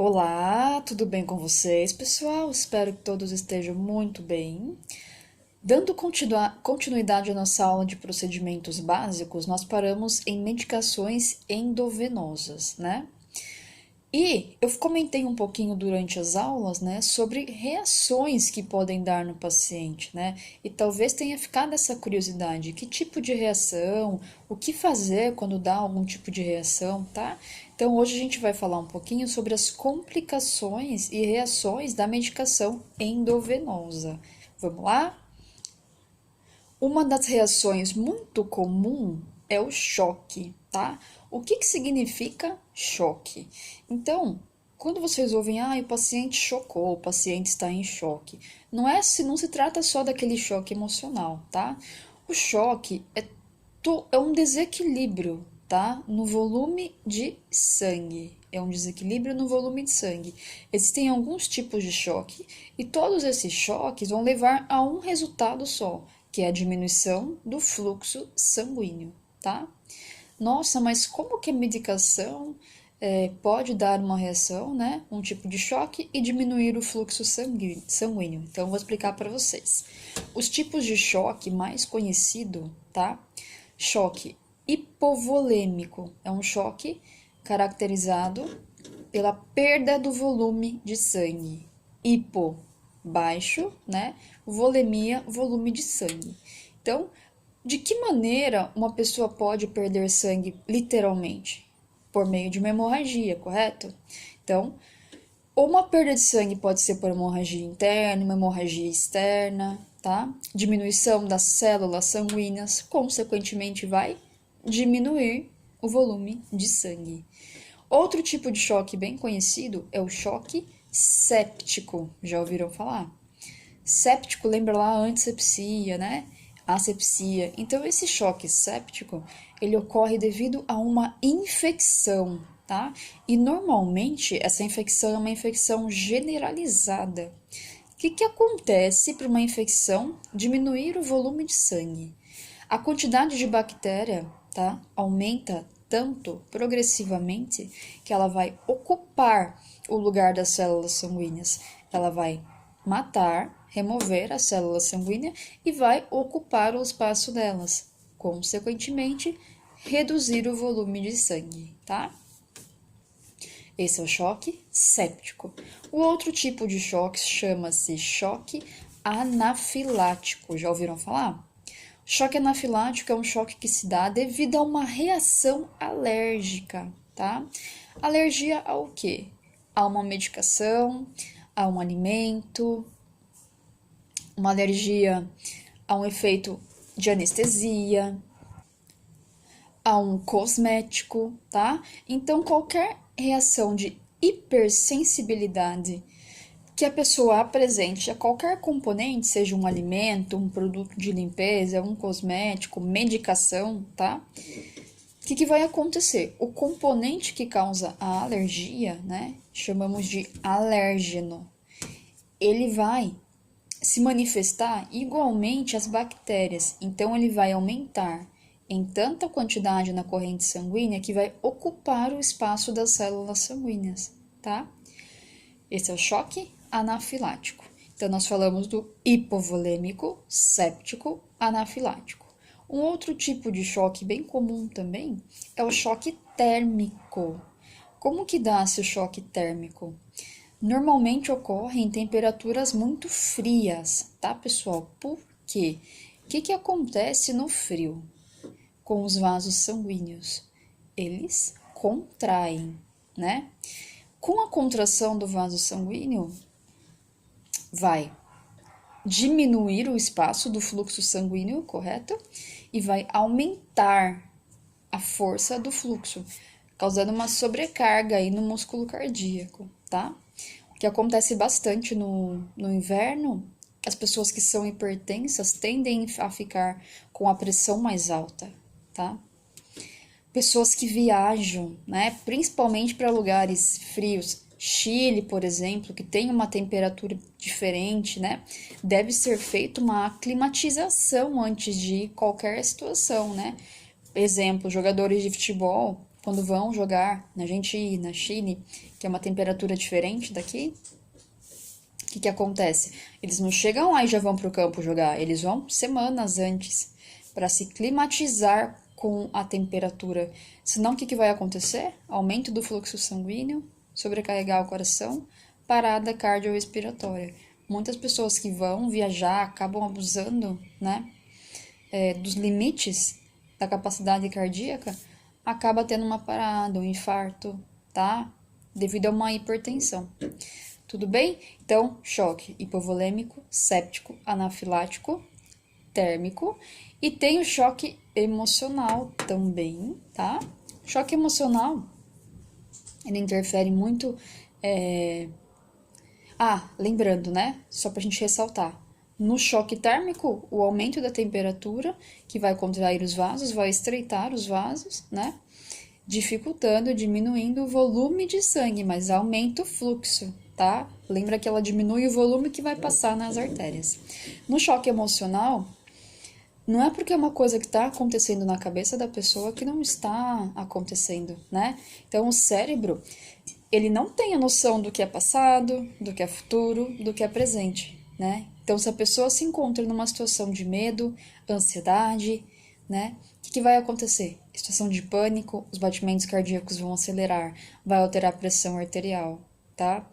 Olá, tudo bem com vocês, pessoal? Espero que todos estejam muito bem. Dando continuidade à nossa aula de procedimentos básicos, nós paramos em medicações endovenosas, né? E eu comentei um pouquinho durante as aulas, né, sobre reações que podem dar no paciente, né? E talvez tenha ficado essa curiosidade, que tipo de reação, o que fazer quando dá algum tipo de reação, tá? Então hoje a gente vai falar um pouquinho sobre as complicações e reações da medicação endovenosa. Vamos lá? Uma das reações muito comum é o choque, tá? O que significa choque? Então, quando vocês ouvem, o paciente chocou, o paciente está em choque, não se trata só daquele choque emocional, tá? O choque é um desequilíbrio, tá? No volume de sangue. É um desequilíbrio no volume de sangue. Existem alguns tipos de choque e todos esses choques vão levar a um resultado só, que é a diminuição do fluxo sanguíneo, tá? Nossa, mas como que a medicação pode dar uma reação, né? Um tipo de choque e diminuir o fluxo sanguíneo. Então, eu vou explicar para vocês. Os tipos de choque mais conhecido, tá? Choque hipovolêmico é um choque caracterizado pela perda do volume de sangue. Hipo, baixo, né? Volemia, volume de sangue. Então, de que maneira uma pessoa pode perder sangue literalmente? Por meio de uma hemorragia, correto? Então, ou uma perda de sangue pode ser por hemorragia interna, uma hemorragia externa, tá? Diminuição das células sanguíneas, consequentemente vai diminuir o volume de sangue. Outro tipo de choque bem conhecido é o choque séptico. Já ouviram falar? Séptico lembra lá a antisepsia, né? Asepsia. Então, esse choque séptico, ele ocorre devido a uma infecção, tá? E normalmente essa infecção é uma infecção generalizada. O que acontece para uma infecção diminuir o volume de sangue? A quantidade de bactéria, tá, aumenta tanto progressivamente que ela vai ocupar o lugar das células sanguíneas. Ela vai matar, remover a célula sanguínea e vai ocupar o espaço delas. Consequentemente, reduzir o volume de sangue, tá? Esse é o choque séptico. O outro tipo de choque chama-se choque anafilático. Já ouviram falar? Choque anafilático é um choque que se dá devido a uma reação alérgica, tá? Alergia ao quê? A uma medicação, a um alimento, uma alergia a um efeito de anestesia, a um cosmético, tá? Então, qualquer reação de hipersensibilidade que a pessoa apresente a qualquer componente, seja um alimento, um produto de limpeza, um cosmético, medicação, tá? O que vai acontecer? O componente que causa a alergia, né? Chamamos de alérgeno. Ele vai se manifestar igualmente às bactérias, então ele vai aumentar em tanta quantidade na corrente sanguínea que vai ocupar o espaço das células sanguíneas, tá? Esse é o choque anafilático. Então, nós falamos do hipovolêmico, séptico, anafilático. Um outro tipo de choque bem comum também é o choque térmico. Como que dá-se o choque térmico? Normalmente ocorre em temperaturas muito frias, tá, pessoal? Por quê? O que acontece no frio com os vasos sanguíneos? Eles contraem, né? Com a contração do vaso sanguíneo, vai diminuir o espaço do fluxo sanguíneo, correto? E vai aumentar a força do fluxo, causando uma sobrecarga aí no músculo cardíaco, tá? O que acontece bastante no inverno, as pessoas que são hipertensas tendem a ficar com a pressão mais alta, tá? Pessoas que viajam, né, principalmente para lugares frios, Chile, por exemplo, que tem uma temperatura diferente, né, deve ser feita uma aclimatização antes de qualquer situação, né? Exemplo, jogadores de futebol quando vão jogar na Argentina, Chile, que é uma temperatura diferente daqui, o que acontece? Eles não chegam lá e já vão para o campo jogar, eles vão semanas antes para se climatizar com a temperatura. Senão, o que vai acontecer? Aumento do fluxo sanguíneo, sobrecarregar o coração, parada cardiorrespiratória. Muitas pessoas que vão viajar acabam abusando, né, dos limites da capacidade cardíaca, acaba tendo uma parada, um infarto, tá? Devido a uma hipertensão. Tudo bem? Então, choque hipovolêmico, séptico, anafilático, térmico. E tem o choque emocional também, tá? Choque emocional, ele interfere muito. Lembrando, né? Só pra gente ressaltar. No choque térmico, o aumento da temperatura, que vai contrair os vasos, vai estreitar os vasos, né? Dificultando, diminuindo o volume de sangue, mas aumenta o fluxo, tá? Lembra que ela diminui o volume que vai passar nas artérias. No choque emocional, não é porque é uma coisa que está acontecendo na cabeça da pessoa que não está acontecendo, né? Então, o cérebro, ele não tem a noção do que é passado, do que é futuro, do que é presente, né? Então, se a pessoa se encontra numa situação de medo, ansiedade, né? O que vai acontecer? Situação de pânico, os batimentos cardíacos vão acelerar, vai alterar a pressão arterial, tá?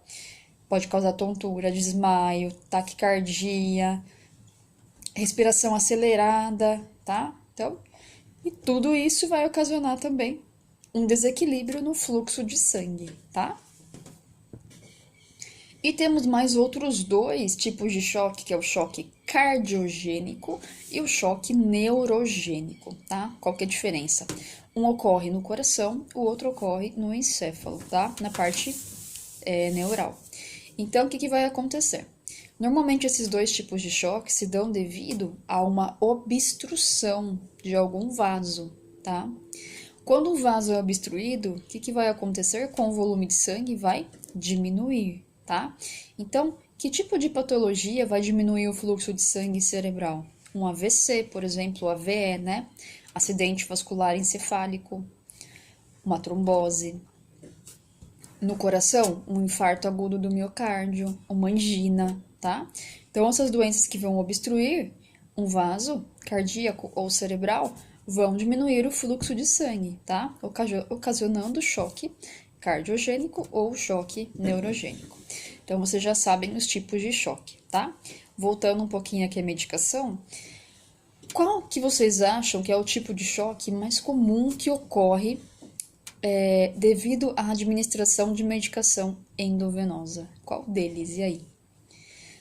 Pode causar tontura, desmaio, taquicardia, respiração acelerada, tá? Então, e tudo isso vai ocasionar também um desequilíbrio no fluxo de sangue, tá? E temos mais outros dois tipos de choque, que é o choque cardiogênico e o choque neurogênico, tá? Qual que é a diferença? Um ocorre no coração, o outro ocorre no encéfalo, tá? Na parte neural. Então, o que vai acontecer? Normalmente, esses dois tipos de choque se dão devido a uma obstrução de algum vaso, tá? Quando o vaso é obstruído, o que vai acontecer com o volume de sangue? Vai diminuir, tá? Então, que tipo de patologia vai diminuir o fluxo de sangue cerebral? Um AVC, por exemplo, AVE, né? Acidente vascular encefálico, uma trombose. No coração, um infarto agudo do miocárdio, uma angina, tá? Então, essas doenças que vão obstruir um vaso cardíaco ou cerebral vão diminuir o fluxo de sangue, tá? Ocasionando choque cardiogênico ou choque neurogênico. Então, vocês já sabem os tipos de choque, tá? Voltando um pouquinho aqui à medicação, qual que vocês acham que é o tipo de choque mais comum que ocorre devido à administração de medicação endovenosa? Qual deles? E aí?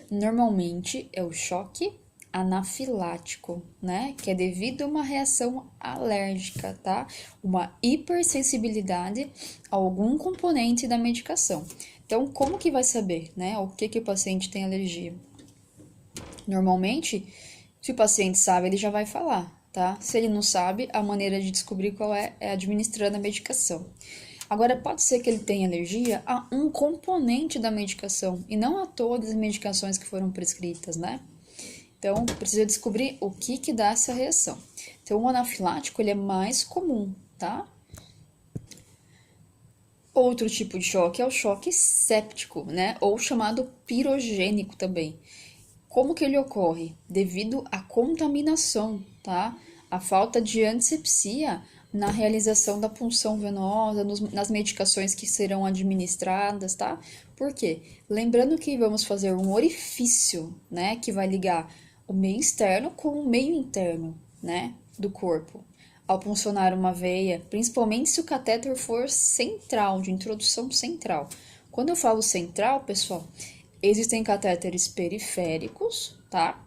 Normalmente é o choque anafilático, né? Que é devido a uma reação alérgica, tá? Uma hipersensibilidade a algum componente da medicação. Então, como que vai saber, né? O que o paciente tem alergia? Normalmente, se o paciente sabe, ele já vai falar, tá? Se ele não sabe, a maneira de descobrir qual é administrando a medicação. Agora, pode ser que ele tenha alergia a um componente da medicação e não a todas as medicações que foram prescritas, né? Então, precisa descobrir o que dá essa reação. Então, o anafilático, ele é mais comum, tá? Outro tipo de choque é o choque séptico, né? Ou chamado pirogênico também. Como que ele ocorre? Devido à contaminação, tá? A falta de antisepsia na realização da punção venosa, nas medicações que serão administradas, tá? Por quê? Lembrando que vamos fazer um orifício, né? Que vai ligar o meio externo com o meio interno, né? Do corpo. Ao puncionar uma veia, principalmente se o catéter for central, de introdução central. Quando eu falo central, pessoal, existem catéteres periféricos, tá?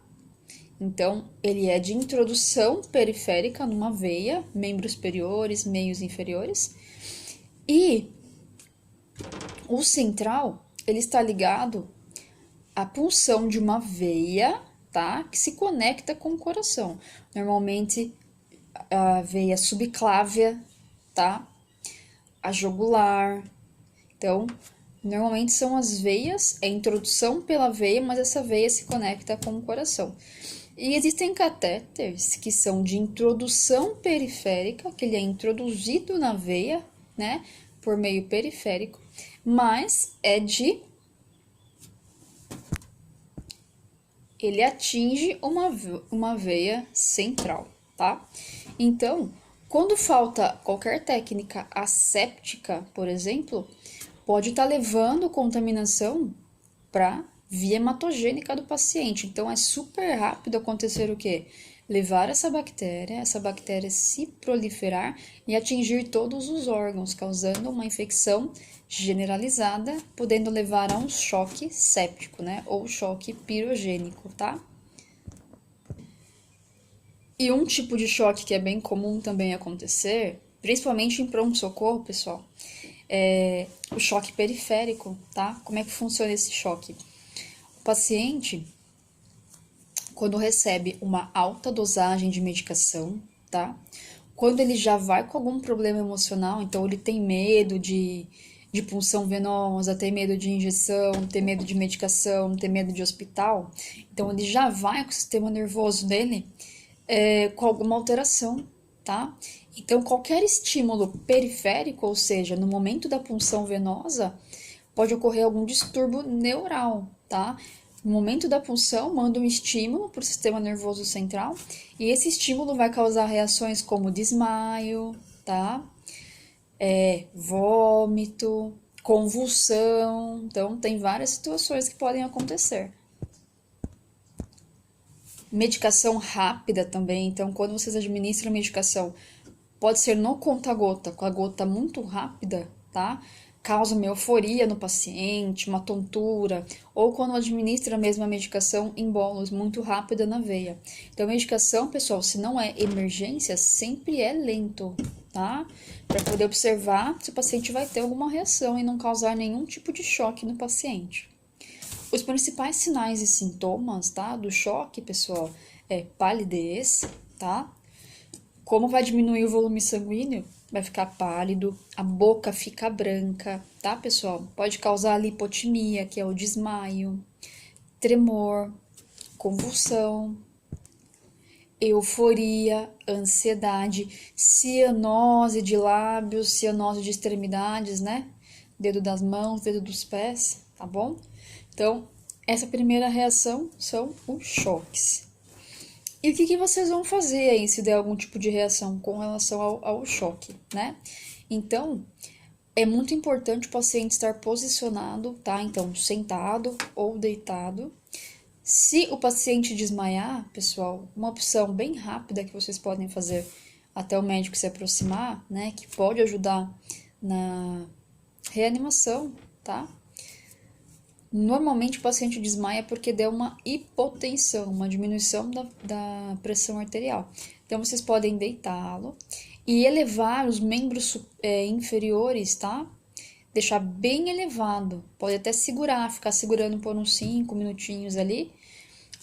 Então, ele é de introdução periférica numa veia, membros superiores, meios inferiores. E o central, ele está ligado à punção de uma veia, tá? Que se conecta com o coração. Normalmente, a veia subclávia, tá? A jugular. Então, normalmente são as veias, é a introdução pela veia, mas essa veia se conecta com o coração. E existem catéteres que são de introdução periférica, que ele é introduzido na veia, né, por meio periférico, mas ele atinge uma veia central, tá? Então, quando falta qualquer técnica asséptica, por exemplo, pode estar levando contaminação para via hematogênica do paciente. Então, é super rápido acontecer o quê? Levar essa bactéria se proliferar e atingir todos os órgãos, causando uma infecção generalizada, podendo levar a um choque séptico, né? Ou choque pirogênico, tá? E um tipo de choque que é bem comum também acontecer, principalmente em pronto-socorro, pessoal, é o choque periférico, tá? Como é que funciona esse choque? O paciente, quando recebe uma alta dosagem de medicação, tá? Quando ele já vai com algum problema emocional, então ele tem medo de punção venosa, tem medo de injeção, tem medo de medicação, tem medo de hospital, então ele já vai com o sistema nervoso dele com alguma alteração, tá? Então, qualquer estímulo periférico, ou seja, no momento da punção venosa, pode ocorrer algum distúrbio neural, tá? No momento da punção, manda um estímulo para o sistema nervoso central e esse estímulo vai causar reações como desmaio, tá? Vômito, convulsão. Então, tem várias situações que podem acontecer. Medicação rápida também. Então, quando vocês administram medicação, pode ser no conta-gota, com a gota muito rápida, tá? Causa uma euforia no paciente, uma tontura, ou quando administra a mesma medicação em bolos muito rápida na veia. Então, medicação, pessoal, se não é emergência, sempre é lento, tá? Para poder observar se o paciente vai ter alguma reação e não causar nenhum tipo de choque no paciente. Os principais sinais e sintomas, tá, do choque, pessoal, é palidez, tá? Como vai diminuir o volume sanguíneo? Vai ficar pálido, a boca fica branca, tá, pessoal? Pode causar lipotimia, que é o desmaio, tremor, convulsão, euforia, ansiedade, cianose de lábios, cianose de extremidades, né? Dedo das mãos, dedo dos pés, tá bom? Então, essa primeira reação são os choques. E o que vocês vão fazer aí se der algum tipo de reação com relação ao choque, né? Então, é muito importante o paciente estar posicionado, tá? Então, sentado ou deitado. Se o paciente desmaiar, pessoal, uma opção bem rápida que vocês podem fazer até o médico se aproximar, né? Que pode ajudar na reanimação, tá? Normalmente o paciente desmaia porque deu uma hipotensão, uma diminuição da pressão arterial. Então vocês podem deitá-lo e elevar os membros inferiores, tá? Deixar bem elevado. Pode até segurar, ficar segurando por uns 5 minutinhos ali,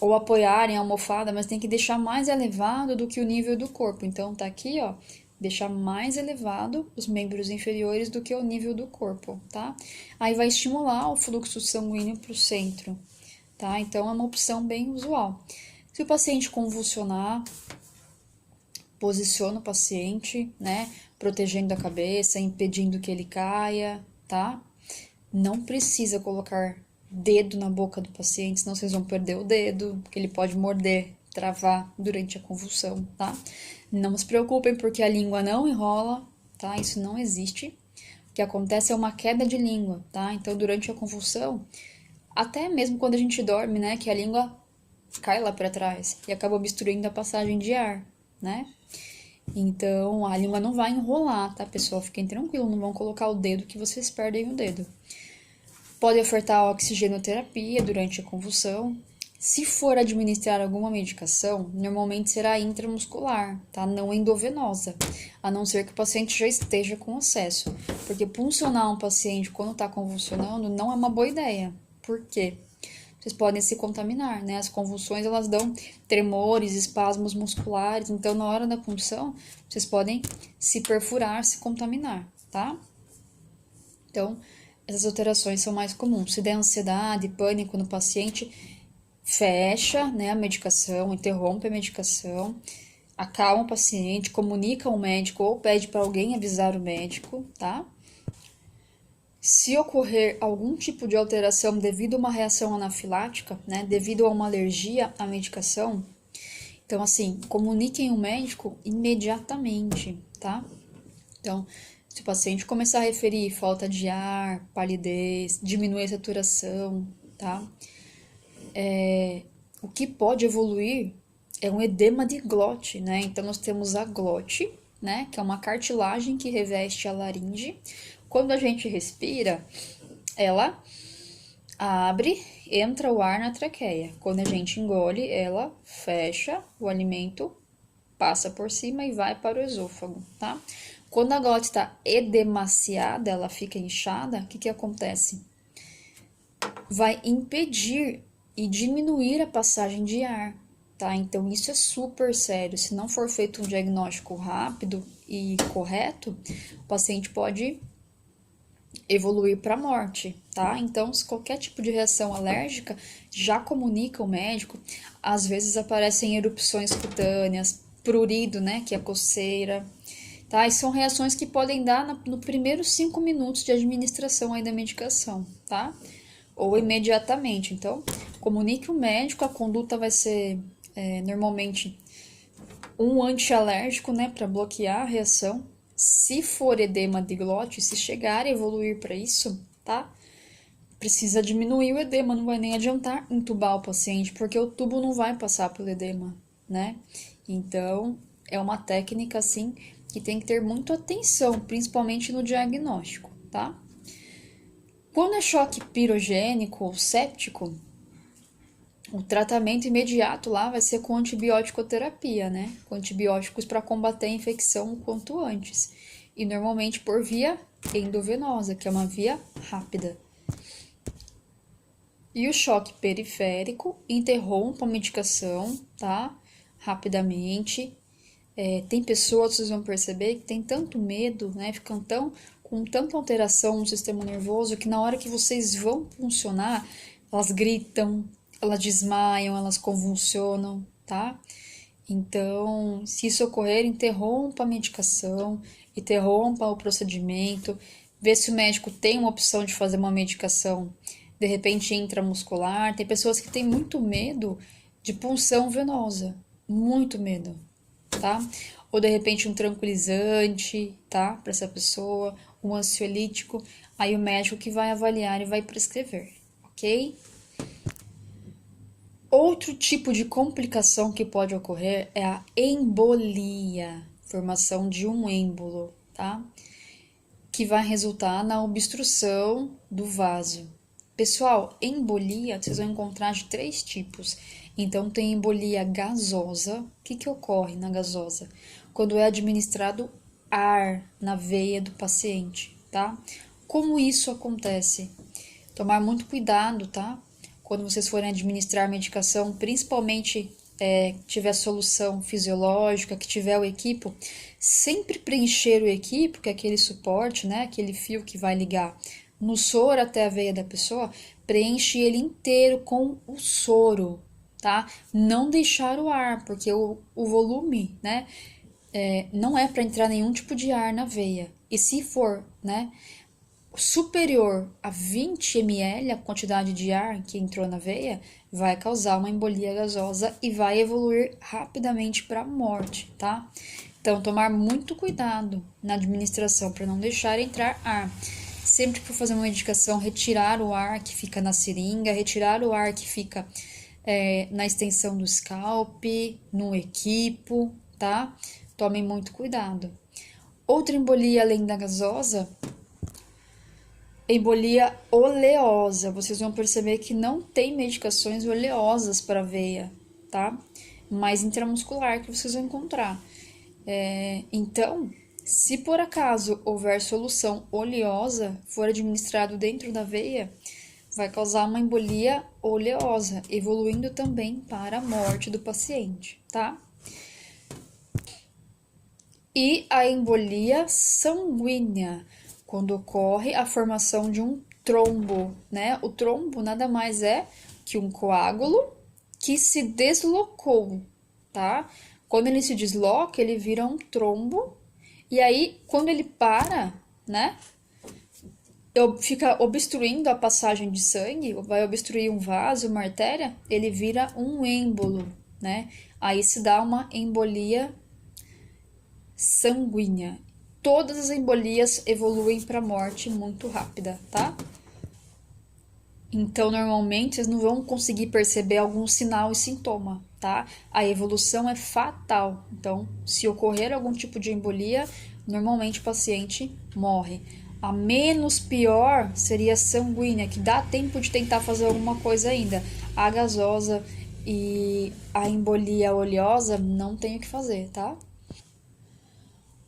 ou apoiar em almofada, mas tem que deixar mais elevado do que o nível do corpo. Então tá aqui, ó, deixar mais elevado os membros inferiores do que o nível do corpo, tá? Aí vai estimular o fluxo sanguíneo para o centro, tá? Então é uma opção bem usual. Se o paciente convulsionar, posiciona o paciente, né? Protegendo a cabeça, impedindo que ele caia, tá? Não precisa colocar dedo na boca do paciente, senão vocês vão perder o dedo, porque ele pode morder, travar durante a convulsão, tá? Não se preocupem porque a língua não enrola, tá? Isso não existe. O que acontece é uma queda de língua, tá? Então, durante a convulsão, até mesmo quando a gente dorme, né, que a língua cai lá para trás e acaba obstruindo a passagem de ar, né? Então, a língua não vai enrolar, tá, pessoal? Fiquem tranquilos, não vão colocar o dedo que vocês perdem o dedo. Pode ofertar oxigenoterapia durante a convulsão. Se for administrar alguma medicação, normalmente será intramuscular, tá? Não endovenosa, a não ser que o paciente já esteja com acesso. Porque puncionar um paciente quando está convulsionando não é uma boa ideia. Por quê? Vocês podem se contaminar, né? As convulsões, elas dão tremores, espasmos musculares. Então, na hora da punção, vocês podem se perfurar, se contaminar, tá? Então, essas alterações são mais comuns. Se der ansiedade, pânico no paciente, fecha, né, a medicação, interrompe a medicação, acalma o paciente, comunica ao médico ou pede para alguém avisar o médico, tá? Se ocorrer algum tipo de alteração devido a uma reação anafilática, né, devido a uma alergia à medicação, então assim, comuniquem o médico imediatamente, tá? Então, se o paciente começar a referir falta de ar, palidez, diminuir a saturação, tá? O que pode evoluir é um edema de glote, né? Então, nós temos a glote, né? Que é uma cartilagem que reveste a laringe. Quando a gente respira, ela abre, entra o ar na traqueia. Quando a gente engole, ela fecha, o alimento passa por cima e vai para o esôfago, tá? Quando a glote está edemaciada, ela fica inchada, o que acontece? Vai impedir e diminuir a passagem de ar, tá? Então isso é super sério. Se não for feito um diagnóstico rápido e correto, o paciente pode evoluir para a morte, tá? Então, se qualquer tipo de reação alérgica, já comunica o médico. Às vezes aparecem erupções cutâneas, prurido, né, que é coceira, tá? E são reações que podem dar no primeiros 5 minutos de administração aí da medicação, tá? Ou imediatamente. Então, comunique o médico, a conduta vai ser normalmente um antialérgico, né, para bloquear a reação. Se for edema de glote, se chegar a evoluir para isso, tá? Precisa diminuir o edema, não vai nem adiantar entubar o paciente, porque o tubo não vai passar pelo edema, né? Então, é uma técnica, assim, que tem que ter muita atenção, principalmente no diagnóstico, tá? Quando é choque pirogênico ou séptico, o tratamento imediato lá vai ser com antibiótico-terapia, né? Com antibióticos para combater a infecção o quanto antes. E normalmente por via endovenosa, que é uma via rápida. E o choque periférico interrompe a medicação, tá? Rapidamente. Tem pessoas, vocês vão perceber, que tem tanto medo, né? Ficam com tanta alteração no sistema nervoso que na hora que vocês vão funcionar, elas gritam, elas desmaiam, elas convulsionam, tá? Então, se isso ocorrer, interrompa a medicação, interrompa o procedimento, vê se o médico tem uma opção de fazer uma medicação, de repente intramuscular. Tem pessoas que têm muito medo de punção venosa, muito medo, tá? Ou de repente um tranquilizante, tá? Para essa pessoa, um ansiolítico, aí o médico que vai avaliar e vai prescrever, ok? Outro tipo de complicação que pode ocorrer é a embolia, formação de um êmbolo, tá? Que vai resultar na obstrução do vaso. Pessoal, embolia vocês vão encontrar de 3 tipos. Então, tem embolia gasosa. O que ocorre na gasosa? Quando é administrado ar na veia do paciente, tá? Como isso acontece? Tomar muito cuidado, tá? Quando vocês forem administrar medicação, principalmente que tiver solução fisiológica, que tiver o equipo, sempre preencher o equipo, que é aquele suporte, né? Aquele fio que vai ligar no soro até a veia da pessoa, preenche ele inteiro com o soro, tá? Não deixar o ar, porque o volume, né? Não é para entrar nenhum tipo de ar na veia. E se for, né? Superior a 20 ml, a quantidade de ar que entrou na veia, vai causar uma embolia gasosa e vai evoluir rapidamente para a morte, tá? Então, tomar muito cuidado na administração para não deixar entrar ar. Sempre que for fazer uma medicação, retirar o ar que fica na seringa, retirar o ar que fica na extensão do scalp, no equipo, tá? Tomem muito cuidado. Outra embolia além da gasosa, embolia oleosa. Vocês vão perceber que não tem medicações oleosas para veia, tá? Mais intramuscular que vocês vão encontrar. Então, se por acaso houver solução oleosa, for administrado dentro da veia, vai causar uma embolia oleosa, evoluindo também para a morte do paciente, tá? E a embolia sanguínea, quando ocorre a formação de um trombo, né? O trombo nada mais é que um coágulo que se deslocou, tá? Quando ele se desloca, ele vira um trombo, e aí, quando ele para, né? Fica obstruindo a passagem de sangue, vai obstruir um vaso, uma artéria, ele vira um êmbolo, né? Aí se dá uma embolia sanguínea. Todas as embolias evoluem para morte muito rápida, tá? Então, normalmente, vocês não vão conseguir perceber algum sinal e sintoma, tá? A evolução é fatal. Então, se ocorrer algum tipo de embolia, normalmente o paciente morre. A menos pior seria a sanguínea, que dá tempo de tentar fazer alguma coisa ainda. A gasosa e a embolia oleosa não tem o que fazer, tá?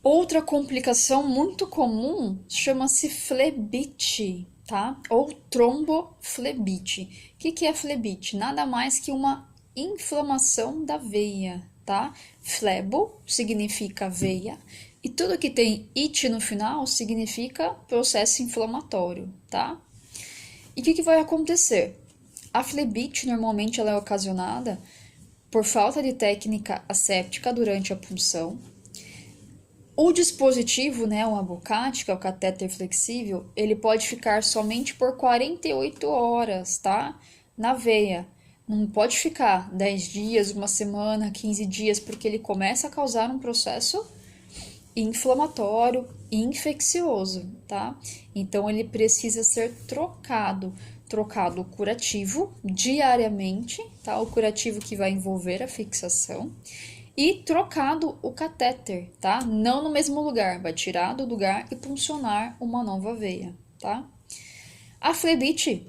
Outra complicação muito comum chama-se flebite, tá? Ou tromboflebite. O que é flebite? Nada mais que uma inflamação da veia, tá? Flebo significa veia e tudo que tem it no final significa processo inflamatório, tá? E o que vai acontecer? A flebite normalmente ela é ocasionada por falta de técnica asséptica durante a punção. O dispositivo, né, o abocate, que é o catéter flexível, ele pode ficar somente por 48 horas, tá? Na veia. Não pode ficar 10 dias, uma semana, 15 dias, porque ele começa a causar um processo inflamatório e infeccioso, tá? Então ele precisa ser trocado. Trocado o curativo diariamente, tá? O curativo que vai envolver a fixação e trocado o catéter, tá? Não no mesmo lugar, vai tirar do lugar e puncionar uma nova veia, tá? A flebite,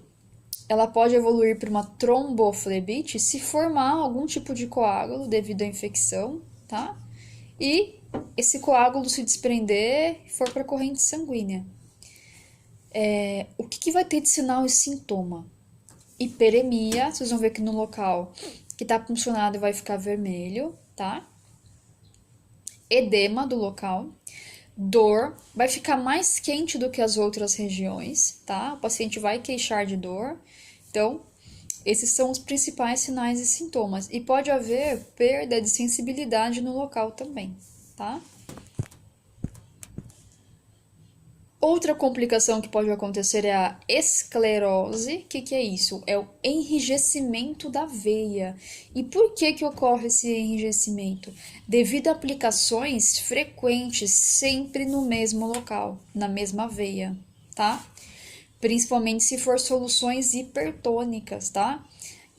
ela pode evoluir para uma tromboflebite se formar algum tipo de coágulo devido à infecção, tá? E esse coágulo se desprender e for para a corrente sanguínea. O que vai ter de sinal e sintoma? Hiperemia, vocês vão ver que no local que está puncionado vai ficar vermelho, tá? Edema do local, dor, vai ficar mais quente do que as outras regiões, tá? O paciente vai queixar de dor. Então, esses são os principais sinais e sintomas. E pode haver perda de sensibilidade no local também, tá? Outra complicação que pode acontecer é a esclerose. O que é isso? É o enrijecimento da veia. E por que ocorre esse enrijecimento? Devido a aplicações frequentes sempre no mesmo local, na mesma veia, tá? Principalmente se for soluções hipertônicas, tá?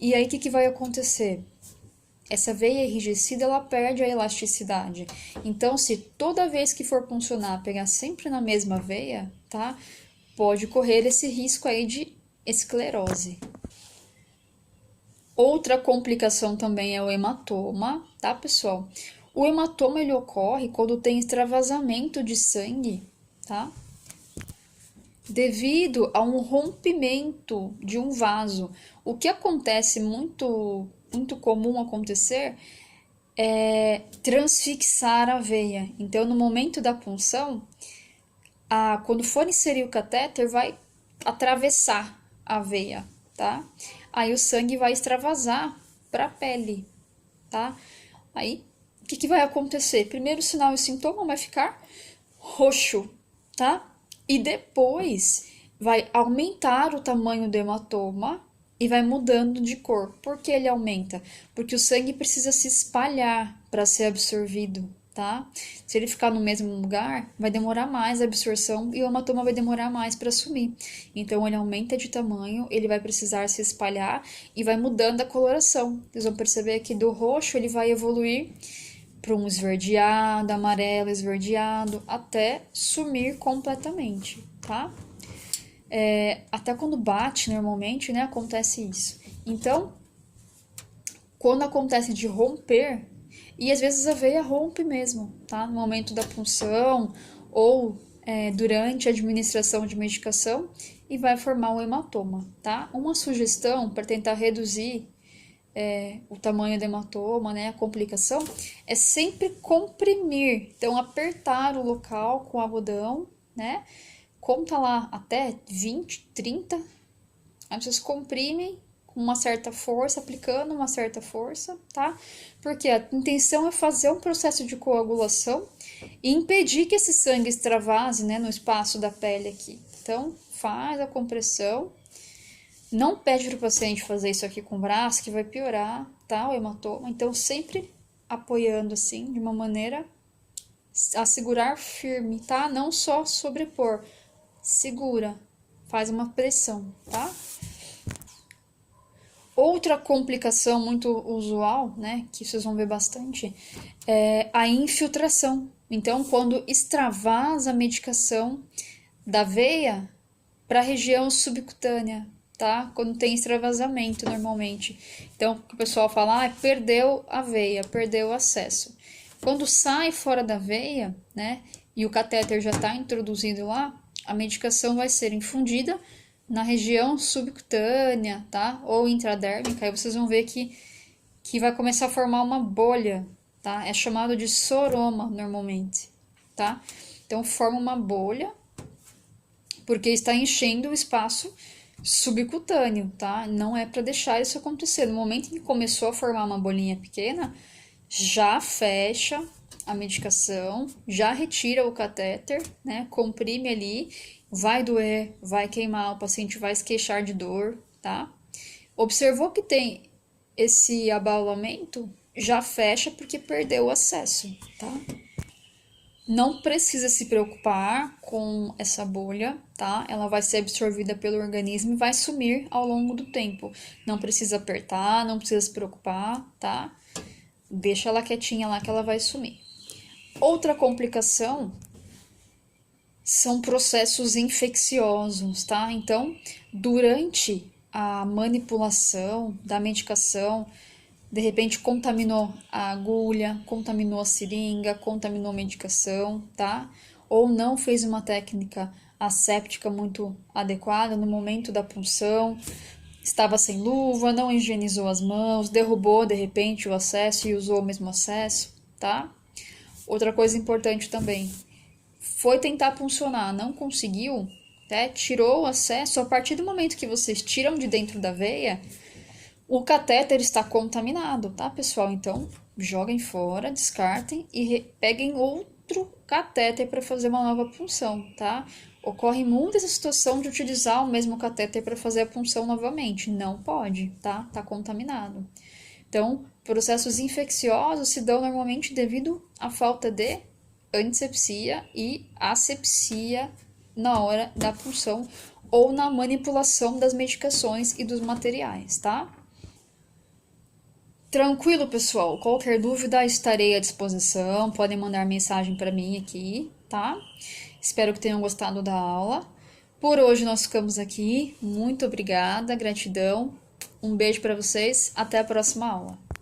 E aí o que vai acontecer? Essa veia enrijecida, ela perde a elasticidade. Então, se toda vez que for funcionar, pegar sempre na mesma veia, tá? Pode correr esse risco aí de esclerose. Outra complicação também é o hematoma, tá, pessoal? O hematoma, ele ocorre quando tem extravasamento de sangue, tá? Devido a um rompimento de um vaso. O que acontece muito comum acontecer é transfixar a veia. Então, no momento da punção, quando for inserir o catéter, vai atravessar a veia, tá? Aí o sangue vai extravasar para a pele, tá? Aí, o que vai acontecer? Primeiro sinal e sintoma vai ficar roxo, tá? E depois vai aumentar o tamanho do hematoma e vai mudando de cor. Por que ele aumenta? Porque o sangue precisa se espalhar para ser absorvido, tá? Se ele ficar no mesmo lugar, vai demorar mais a absorção e o hematoma vai demorar mais para sumir. Então ele aumenta de tamanho, ele vai precisar se espalhar e vai mudando a coloração. Vocês vão perceber que do roxo ele vai evoluir para um esverdeado, amarelo, esverdeado, até sumir completamente, tá? Até quando bate, normalmente, né, acontece isso. Então, quando acontece de romper, e às vezes a veia rompe mesmo, tá? No momento da punção ou durante a administração de medicação e vai formar um hematoma, tá? Uma sugestão para tentar reduzir o tamanho do hematoma, né, a complicação, é sempre comprimir. Então, apertar o local com algodão, né? Conta lá até 20, 30. Aí vocês comprimem uma certa força, aplicando uma certa força, tá? Porque a intenção é fazer um processo de coagulação e impedir que esse sangue extravase, né, no espaço da pele aqui. Então, faz a compressão. Não pede para o paciente fazer isso aqui com o braço, que vai piorar, tá? O hematoma. Então, sempre apoiando assim, de uma maneira a segurar firme, tá? Não só sobrepor. Segura, faz uma pressão, tá? Outra complicação muito usual, né, que vocês vão ver bastante, é a infiltração. Então, quando extravasa a medicação da veia para a região subcutânea, tá? Quando tem extravasamento normalmente. Então, o pessoal fala, perdeu a veia, perdeu o acesso. Quando sai fora da veia, né, e o catéter já está introduzido lá, a medicação vai ser infundida na região subcutânea, tá? Ou intradérmica, aí vocês vão ver que vai começar a formar uma bolha, tá? É chamado de soroma normalmente, tá? Então forma uma bolha porque está enchendo o espaço subcutâneo, tá? Não é para deixar isso acontecer. No momento em que começou a formar uma bolinha pequena, já fecha a medicação, já retira o catéter, né? Comprime ali, vai doer, vai queimar, o paciente vai se queixar de dor, tá? Observou que tem esse abaulamento, já fecha porque perdeu o acesso, tá? Não precisa se preocupar com essa bolha, tá? Ela vai ser absorvida pelo organismo e vai sumir ao longo do tempo. Não precisa apertar, não precisa se preocupar, tá? Deixa ela quietinha lá que ela vai sumir. Outra complicação são processos infecciosos, tá? Então, durante a manipulação da medicação, de repente contaminou a agulha, contaminou a seringa, contaminou a medicação, tá? Ou não fez uma técnica asséptica muito adequada no momento da punção, estava sem luva, não higienizou as mãos, derrubou de repente o acesso e usou o mesmo acesso, tá? Outra coisa importante também, foi tentar puncionar, não conseguiu, né? Tirou o acesso, a partir do momento que vocês tiram de dentro da veia, o catéter está contaminado, tá, pessoal? Então, joguem fora, descartem e peguem outro catéter para fazer uma nova punção, tá? Ocorre muito essa situação de utilizar o mesmo catéter para fazer a punção novamente. Não pode, tá? Tá contaminado. Então, processos infecciosos se dão normalmente devido à falta de antisepsia e asepsia na hora da punção ou na manipulação das medicações e dos materiais, tá? Tranquilo, pessoal. Qualquer dúvida, estarei à disposição. Podem mandar mensagem para mim aqui, tá? Espero que tenham gostado da aula. Por hoje nós ficamos aqui. Muito obrigada, gratidão. Um beijo para vocês. Até a próxima aula.